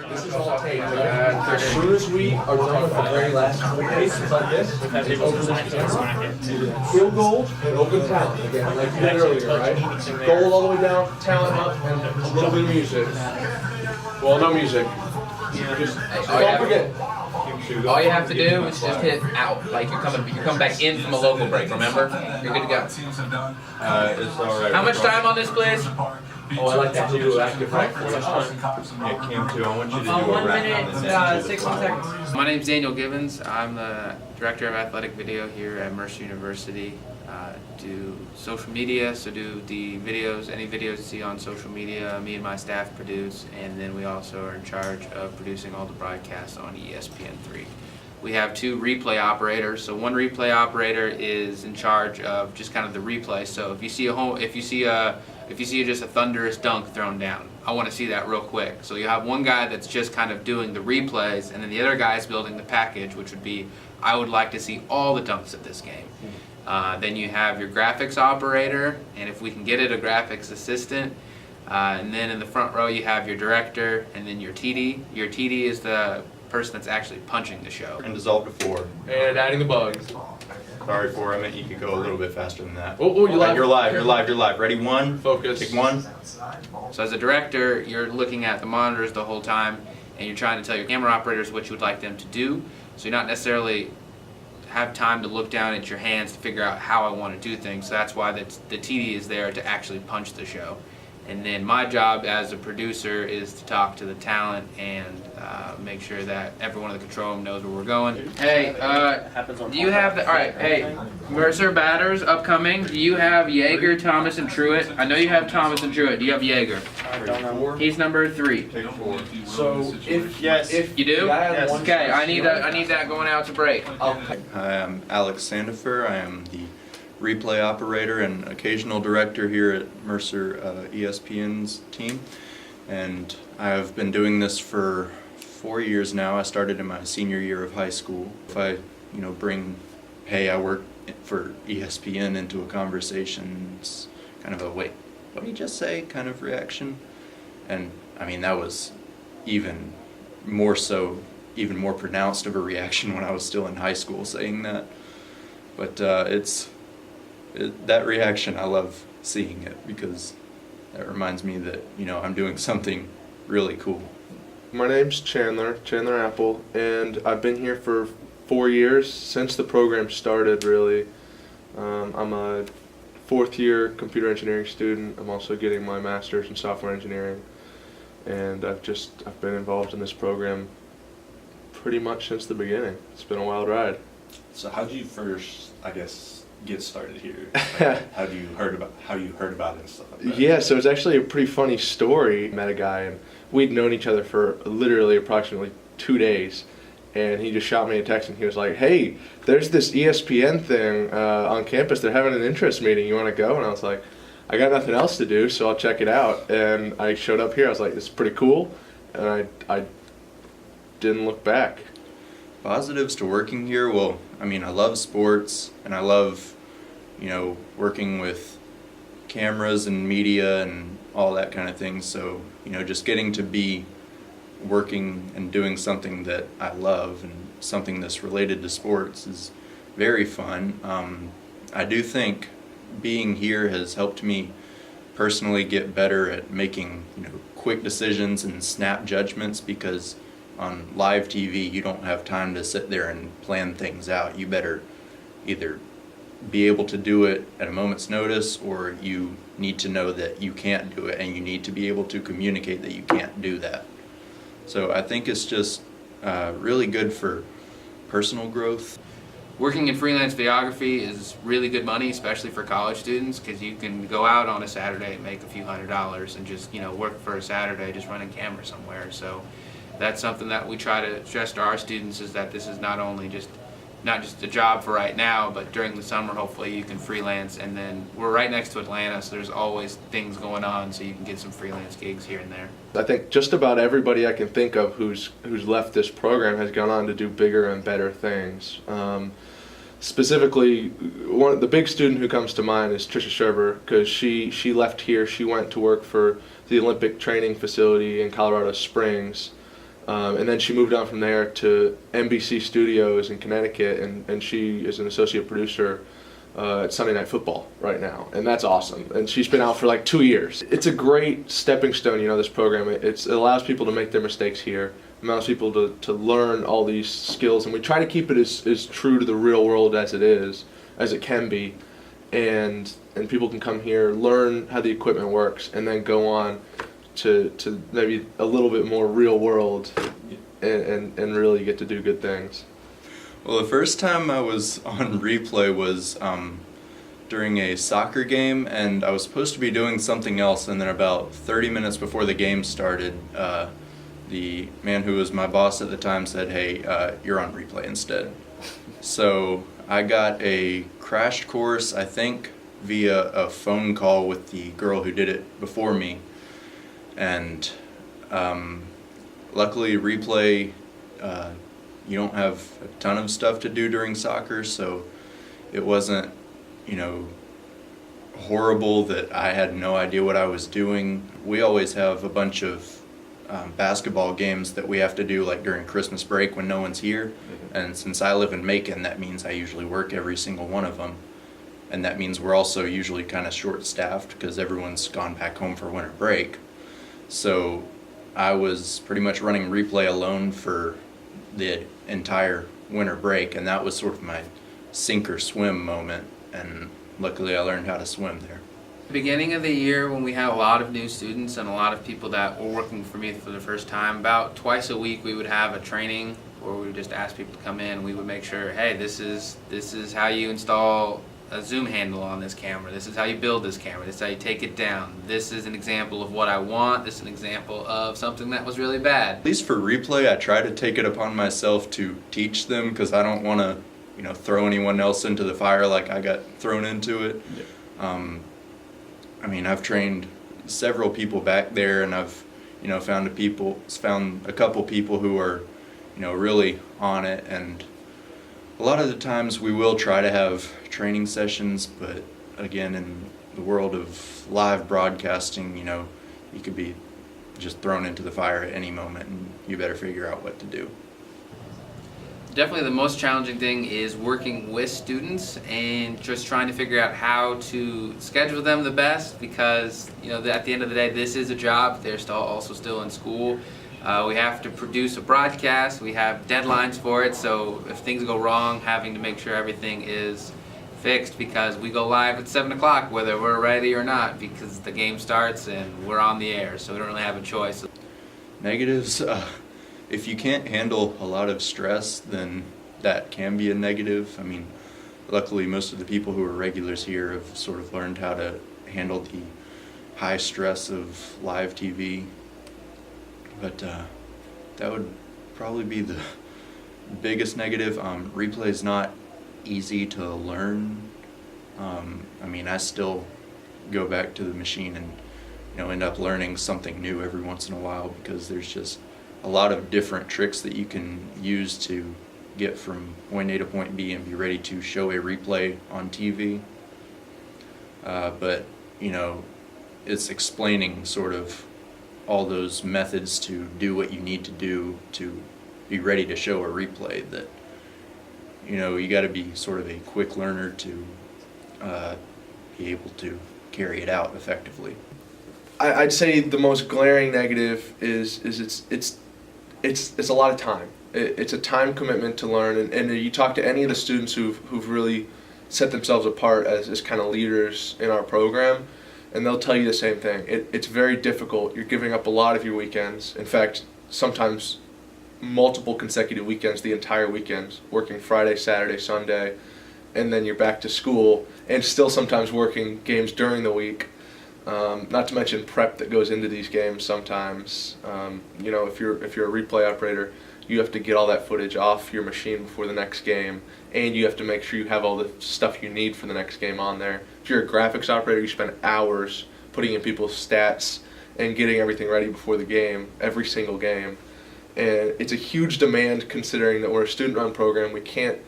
This is all taped. As soon as we are done with the very last case, it's like this. It's over this camera. Field goal and open talent again, like you did earlier, right? Goal all the way down, talent up, and a little bit of music. Well, no music. Just don't forget. All you have to do is just hit out, like you're coming back in from a local break. Remember, you're good to go. It's all right. How much time on this, please? Oh, I like that too. Active right? Yeah, Cam too. I want you to do a 1 wrap minute, on this. 60 seconds. My name is Daniel Gibbons. I'm the Director of Athletic Video here at Mercer University. Do social media, so do the videos, any videos you see on social media, me and my staff produce, and then we also are in charge of producing all the broadcasts on ESPN3. We have 2 replay operators. So one replay operator is in charge of just kind of the replay. So if you see just a thunderous dunk thrown down, I want to see that real quick. So you have one guy that's just kind of doing the replays, and then the other guy is building the package, which would be, I would like to see all the dunks of this game. Then you have your graphics operator, and if we can get it, a graphics assistant. And then in the front row you have your director, and then your TD. Your TD is the person that's actually punching the show. And dissolve to 4. And adding the bugs. Sorry, 4. I meant you could go a little bit faster than that. Oh, you're live. You're live. Ready? 1. Focus. Take 1. So as a director, you're looking at the monitors the whole time, and you're trying to tell your camera operators what you would like them to do. So you're not necessarily have time to look down at your hands to figure out how I want to do things. So that's why the TD is there to actually punch the show. And then my job as a producer is to talk to the talent and make sure that everyone in the control room knows where we're going. Hey, do you have the, all right, hey, Mercer batters upcoming. Do you have Yeager, Thomas, and Truitt? I know you have Thomas and Truitt. Do you have Yeager? I don't know. He's number 3. Take 4. So if You do? Yes. Okay, I need that going out to break. Okay. Hi, I'm Alex Sandifer. I am the replay operator and occasional director here at Mercer ESPN's team, and I've been doing this for 4 years now. I started in my senior year of high school. If I, bring, hey, I work for ESPN into a conversation, it's kind of a wait, what did he just say kind of reaction, and I mean that was even more pronounced of a reaction when I was still in high school saying that, but that reaction, I love seeing it because that reminds me that, I'm doing something really cool. My name's Chandler Apple, and I've been here for 4 years, since the program started, really. I'm a 4th year computer engineering student. I'm also getting my master's in software engineering, and I've been involved in this program pretty much since the beginning. It's been a wild ride. So how did you first, get started here? Like, how you heard about it and stuff like that? Yeah, so it's actually a pretty funny story. I met a guy, and we'd known each other for literally approximately 2 days, and he just shot me a text, and he was like, hey, there's this ESPN thing on campus. They're having an interest meeting. You want to go? And I was like, I got nothing else to do, so I'll check it out. And I showed up here. I was like, this is pretty cool, and I didn't look back. Positives to working here, well, I love sports, and I love, working with cameras and media and all that kind of thing. So, just getting to be working and doing something that I love and something that's related to sports is very fun. I do think being here has helped me personally get better at making, quick decisions and snap judgments, because on live TV you don't have time to sit there and plan things out. You better either be able to do it at a moment's notice, or you need to know that you can't do it, and you need to be able to communicate that you can't do that. So I think it's just really good for personal growth. Working in freelance videography is really good money, especially for college students, because you can go out on a Saturday and make a few $100s and just work for a Saturday just running camera somewhere. So that's something that we try to stress to our students, is that this is not just a job for right now, but during the summer hopefully you can freelance, and then we're right next to Atlanta, so there's always things going on, so you can get some freelance gigs here and there. I think just about everybody I can think of who's left this program has gone on to do bigger and better things. Specifically, the big student who comes to mind is Trisha Sherber, because she left here. She went to work for the Olympic training facility in Colorado Springs, And then she moved on from there to NBC Studios in Connecticut, and she is an associate producer at Sunday Night Football right now, and that's awesome. And she's been out for like 2 years. It's a great stepping stone, this program. It allows people to make their mistakes here, allows people to learn all these skills, and we try to keep it as true to the real world as it can be, and people can come here, learn how the equipment works, and then go on to maybe a little bit more real world and really get to do good things. Well, the first time I was on replay was during a soccer game, and I was supposed to be doing something else, and then about 30 minutes before the game started, the man who was my boss at the time said, "Hey, you're on replay instead." So I got a crash course, I think, via a phone call with the girl who did it before me. And luckily replay, you don't have a ton of stuff to do during soccer, so it wasn't, horrible that I had no idea what I was doing. We always have a bunch of basketball games that we have to do like during Christmas break when no one's here. And since I live in Macon, that means I usually work every single one of them. And that means we're also usually kind of short-staffed because everyone's gone back home for winter break. So I was pretty much running replay alone for the entire winter break, and that was sort of my sink or swim moment, and luckily I learned how to swim there. Beginning of the year, when we had a lot of new students and a lot of people that were working for me for the first time, about twice a week we would have a training where we would just ask people to come in. We would make sure, hey, this is how you install a zoom handle on this camera. This is how you build this camera. This is how you take it down. This is an example of what I want. This is an example of something that was really bad. At least for replay, I try to take it upon myself to teach them because I don't want to, throw anyone else into the fire like I got thrown into it. Yeah. I've trained several people back there, and I've, found a couple people who are, really on it. And a lot of the times we will try to have training sessions, but again, in the world of live broadcasting, you could be just thrown into the fire at any moment, and you better figure out what to do. Definitely the most challenging thing is working with students and just trying to figure out how to schedule them the best, because at the end of the day, this is a job. They're also still in school. We have to produce a broadcast. We have deadlines for it, so if things go wrong, having to make sure everything is fixed, because we go live at 7 o'clock whether we're ready or not, because the game starts and we're on the air, so we don't really have a choice. Negatives, if you can't handle a lot of stress, then that can be a negative. Luckily most of the people who are regulars here have sort of learned how to handle the high stress of live TV. But that would probably be the biggest negative. Replay is not easy to learn. I still go back to the machine and end up learning something new every once in a while, because there's just a lot of different tricks that you can use to get from point A to point B and be ready to show a replay on TV. But it's explaining sort of all those methods to do what you need to do to be ready to show a replay that you got to be sort of a quick learner to be able to carry it out effectively. I'd say the most glaring negative is it's a lot of time. It's a time commitment to learn, and you talk to any of the students who've really set themselves apart as kind of leaders in our program, and they'll tell you the same thing. It's very difficult. You're giving up a lot of your weekends. In fact, sometimes multiple consecutive weekends, the entire weekends, working Friday, Saturday, Sunday, and then you're back to school, and still sometimes working games during the week. Not to mention prep that goes into these games sometimes. If you're a replay operator, you have to get all that footage off your machine before the next game, and you have to make sure you have all the stuff you need for the next game on there. If you're a graphics operator, you spend hours putting in people's stats and getting everything ready before the game, every single game. And it's a huge demand, considering that we're a student-run program. We can't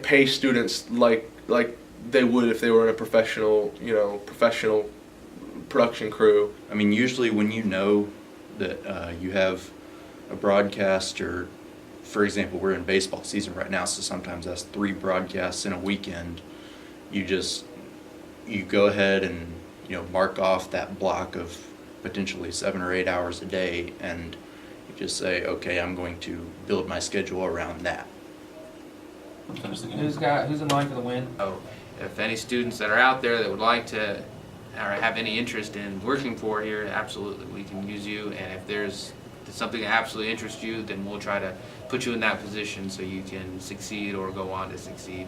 pay students like they would if they were in a professional production crew. Usually when you know that you have a broadcast, or for example, we're in baseball season right now, so sometimes that's 3 broadcasts in a weekend. You go ahead and, you know, mark off that block of potentially 7 or 8 hours a day, and you just say, okay, I'm going to build my schedule around that. Who's in line for the win? So if any students that are out there that would like to or have any interest in working for here, absolutely, we can use you. And if there's something that absolutely interests you, then we'll try to put you in that position so you can succeed or go on to succeed.